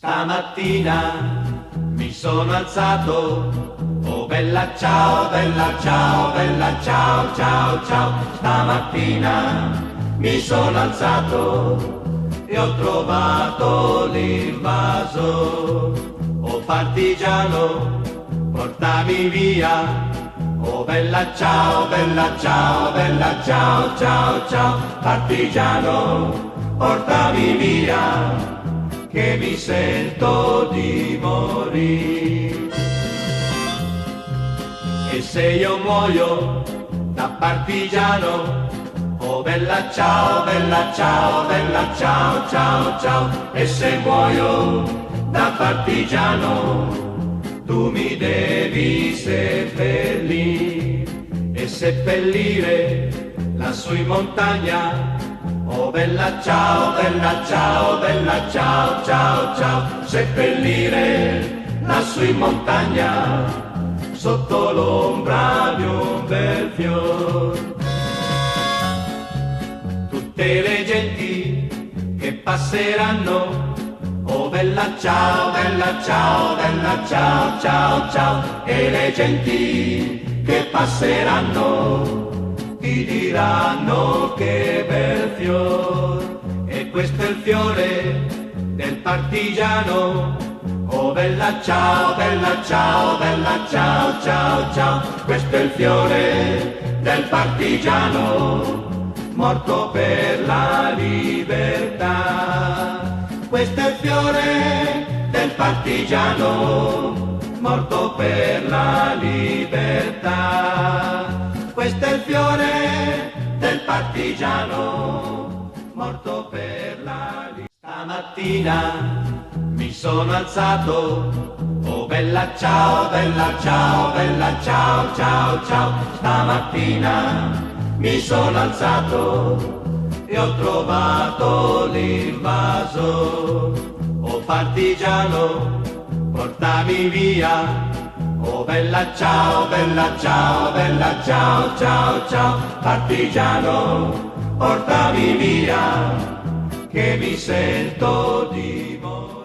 Stamattina mi sono alzato, oh bella ciao, bella ciao, bella ciao, ciao, ciao. Stamattina mi sono alzato e ho trovato l'invaso. Oh partigiano, portami via, oh bella ciao, bella ciao, bella ciao, ciao, ciao. Partigiano, portami via, che mi sento di morire. E se io muoio da partigiano, oh bella ciao, bella ciao, bella ciao, ciao, ciao. E se muoio da partigiano, tu mi devi seppellire e seppellire lassù in montagna. Oh bella ciao, bella ciao, bella ciao, ciao, ciao. Seppellire lassù in montagna, sotto l'ombra di un bel fior. Tutte le genti che passeranno, oh bella ciao, bella ciao, bella ciao, ciao, ciao. E le genti che passeranno ti diranno che bel fior, e questo è il fiore del partigiano. Oh bella ciao, bella ciao, bella ciao, ciao, ciao. Questo è il fiore del partigiano, morto per la libertà. Questo è il fiore del partigiano, morto per la libertà. Questo è il fiore del partigiano, morto per la libertà. Stamattina mi sono alzato, oh bella ciao, bella ciao, bella ciao, ciao, ciao. Stamattina mi sono alzato e ho trovato l'invaso. Oh partigiano, portami via, oh bella ciao, bella ciao, bella ciao, ciao, ciao. Partigiano, portami via, che mi sento di morire.